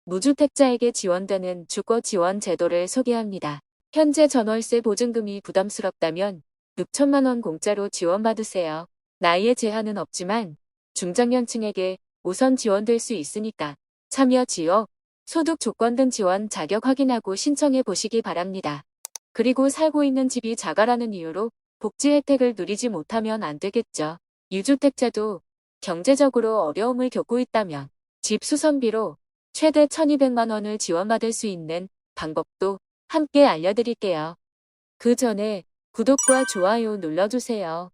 무주택자에게 지원되는 주거 지원 제도를 소개합니다. 현재 전월세 보증금이 부담스럽다면 6천만 원 공짜로 지원받으세요. 나이에 제한은 없지만 중장년층에게 우선 지원될 수 있으니까 참여 지역, 소득 조건 등 지원 자격 확인하고 신청해 보시기 바랍니다. 그리고 살고 있는 집이 작아라는 이유로 복지 혜택을 누리지 못하면 안 되겠죠. 유주택자도 경제적으로 어려움을 겪고 있다면 집 수선비로 최대 1,200만 원을 지원받을 수 있는 방법도 함께 알려드릴게요. 그 전에 구독과 좋아요 눌러주세요.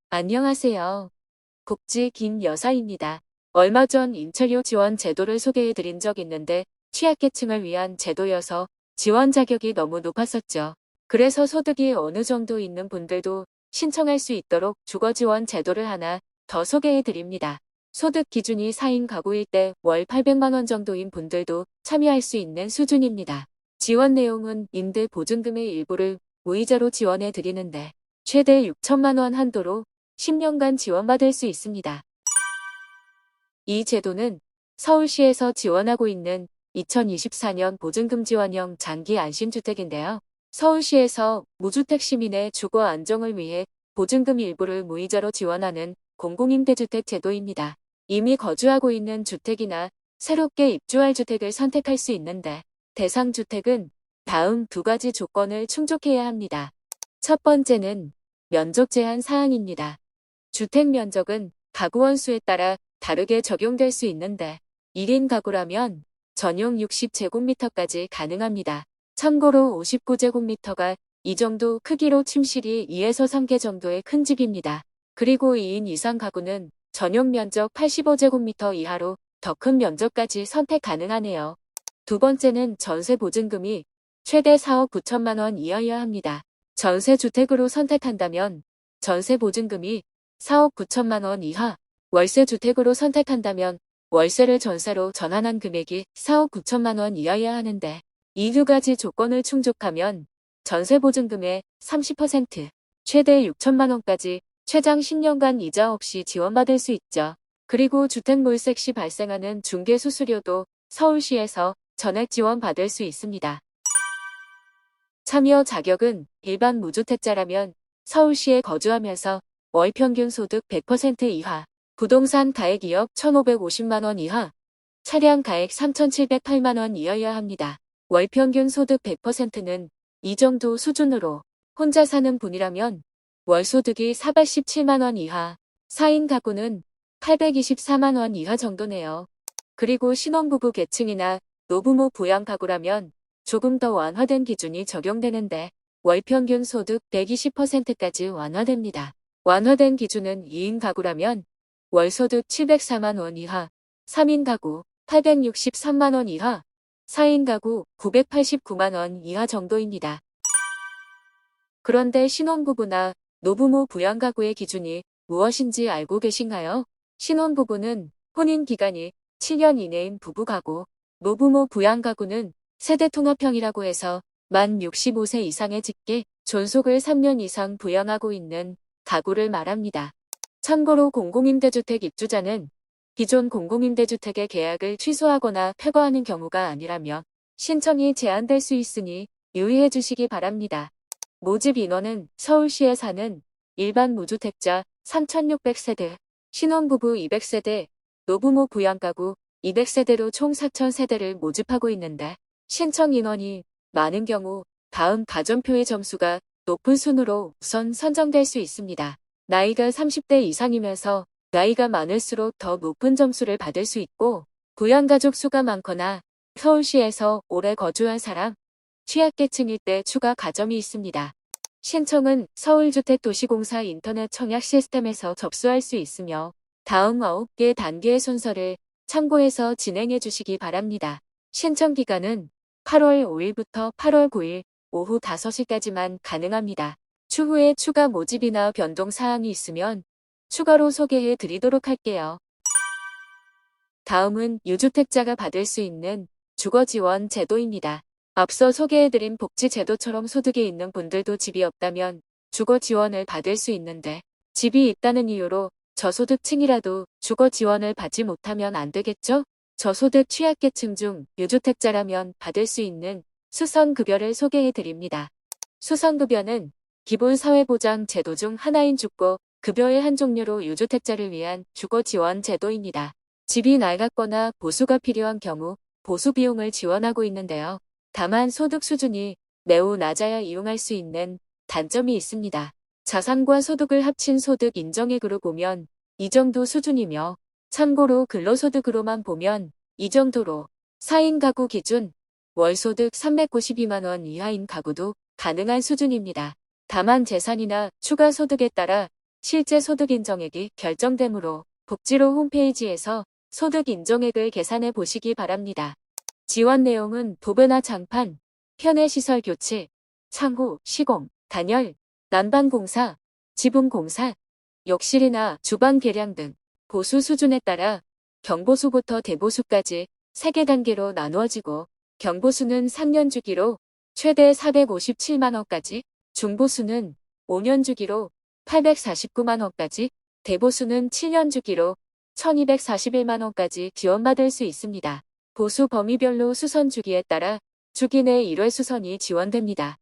안녕하세요. 복지 김여사입니다. 얼마 전 인철료 지원 제도를 소개해드린 적 있는데 취약계층을 위한 제도여서 지원 자격이 너무 높았었죠. 그래서 소득이 어느 정도 있는 분들도 신청할 수 있도록 주거지원 제도를 하나 더 소개해드립니다. 소득 기준이 4인 가구일 때 월 800만 원 정도인 분들도 참여할 수 있는 수준입니다. 지원 내용은 임대 보증금의 일부를 무이자로 지원해 드리는데 최대 6천만 원 한도로 10년간 지원받을 수 있습니다. 이 제도는 서울시에서 지원하고 있는 2024년 보증금 지원형 장기 안심주택인데요. 서울시에서 무주택 시민의 주거 안정을 위해 보증금 일부를 무이자로 지원하는 공공임대주택 제도입니다. 이미 거주하고 있는 주택이나 새롭게 입주할 주택을 선택할 수 있는데 대상 주택은 다음 두 가지 조건을 충족해야 합니다. 첫 번째는 면적 제한 사항입니다. 주택 면적은 가구 원수에 따라 다르게 적용될 수 있는데 1인 가구라면 전용 60제곱미터까지 가능합니다. 참고로 59제곱미터가 이 정도 크기로 침실이 2에서 3개 정도의 큰 집입니다. 그리고 2인 이상 가구는 전용 면적 85제곱미터 이하로 더 큰 면적까지 선택 가능하네요. 두 번째는 전세 보증금이 최대 4억 9천만 원 이하여야 합니다. 전세 주택으로 선택한다면 전세 보증금이 4억 9천만 원 이하, 월세 주택으로 선택한다면 월세를 전세로 전환한 금액이 4억 9천만 원 이하여야 하는데 이 두 가지 조건을 충족하면 전세 보증금의 30%, 최대 6천만 원까지 최장 10년간 이자 없이 지원받을 수 있죠. 그리고 주택 몰색 시 발생하는 중개 수수료도 서울시에서 전액 지원받을 수 있습니다. 참여 자격은 일반 무주택자라면 서울시에 거주하면서 월 평균 소득 100% 이하, 부동산 가액 2억 1,550만 원 이하, 차량 가액 3,708만 원 이하여야 합니다. 월 평균 소득 100%는 이 정도 수준으로 혼자 사는 분이라면 월 소득이 417만 원 이하, 4인 가구는 824만 원 이하 정도네요. 그리고 신혼부부 계층이나 노부모 부양 가구라면 조금 더 완화된 기준이 적용되는데 월 평균 소득 120%까지 완화됩니다. 완화된 기준은 2인 가구라면 월 소득 704만 원 이하, 3인 가구 863만 원 이하, 4인 가구 989만 원 이하 정도입니다. 그런데 신혼부부나 노부모 부양 가구의 기준이 무엇인지 알고 계신가요? 신혼부부는 혼인 기간이 7년 이내인 부부 가구, 노부모 부양 가구는 세대통합형이라고 해서 만 65세 이상의 직계, 존속을 3년 이상 부양하고 있는 가구를 말합니다. 참고로 공공임대주택 입주자는 기존 공공임대주택의 계약을 취소하거나 폐거하는 경우가 아니라며 신청이 제한될 수 있으니 유의해 주시기 바랍니다. 모집 인원은 서울시에 사는 일반 무주택자 3,600세대, 신혼부부 200세대, 노부모 부양가구 200세대로 총 4,000세대를 모집하고 있는데 신청 인원이 많은 경우 다음 가점표의 점수가 높은 순으로 우선 선정될 수 있습니다. 나이가 30대 이상이면서 나이가 많을수록 더 높은 점수를 받을 수 있고 부양가족 수가 많거나 서울시에서 오래 거주한 사람, 취약계층일 때 추가 가점이 있습니다. 신청은 서울주택도시공사 인터넷 청약 시스템에서 접수할 수 있으며 다음 9개 단계의 순서를 참고해서 진행해 주시기 바랍니다. 신청 기간은 8월 5일부터 8월 9일 오후 5시까지만 가능합니다. 추후에 추가 모집이나 변동 사항이 있으면 추가로 소개해 드리도록 할게요. 다음은 유주택자가 받을 수 있는 주거지원 제도입니다. 앞서 소개해드린 복지제도처럼 소득이 있는 분들도 집이 없다면 주거지원을 받을 수 있는데 집이 있다는 이유로 저소득층이라도 주거 지원을 받지 못하면 안 되겠죠? 저소득 취약계층 중 유주택자라면 받을 수 있는 수선급여를 소개해 드립니다. 수선급여는 기본사회보장 제도 중 하나인 주거 급여의 한 종류로 유주택자를 위한 주거 지원 제도입니다. 집이 낡았거나 보수가 필요한 경우 보수 비용을 지원하고 있는데요. 다만 소득 수준이 매우 낮아야 이용할 수 있는 단점이 있습니다. 자산과 소득을 합친 소득 인정액으로 보면 이 정도 수준이며 참고로 근로소득으로만 보면 이 정도로 4인 가구 기준 월소득 392만 원 이하인 가구도 가능한 수준입니다. 다만 재산이나 추가 소득에 따라 실제 소득 인정액이 결정되므로 복지로 홈페이지에서 소득 인정액을 계산해 보시기 바랍니다. 지원 내용은 도배나 장판, 편의시설 교체, 창호, 시공, 단열, 난방공사, 지붕공사, 욕실이나 주방 개량 등 보수 수준에 따라 경보수부터 대보수까지 3개 단계로 나누어지고 경보수는 3년 주기로 최대 457만 원까지, 중보수는 5년 주기로 849만 원까지, 대보수는 7년 주기로 1241만 원까지 지원받을 수 있습니다. 보수 범위별로 수선 주기에 따라 주기 내 1회 수선이 지원됩니다.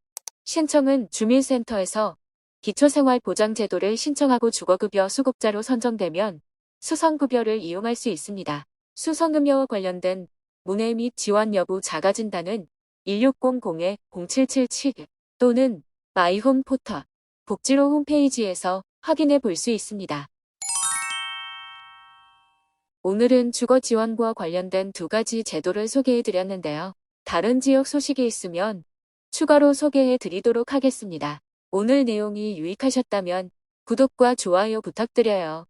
신청은 주민센터에서 기초생활보장제도를 신청하고 주거급여 수급자로 선정되면 수선급여를 이용할 수 있습니다. 수선급여와 관련된 문의 및 지원 여부 자가진단은 1600-0777 또는 마이홈 포털 복지로 홈페이지에서 확인해 볼 수 있습니다. 오늘은 주거 지원과 관련된 2가지 제도를 소개해 드렸는데요. 다른 지역 소식이 있으면 추가로 소개해 드리도록 하겠습니다. 오늘 내용이 유익하셨다면 구독과 좋아요 부탁드려요.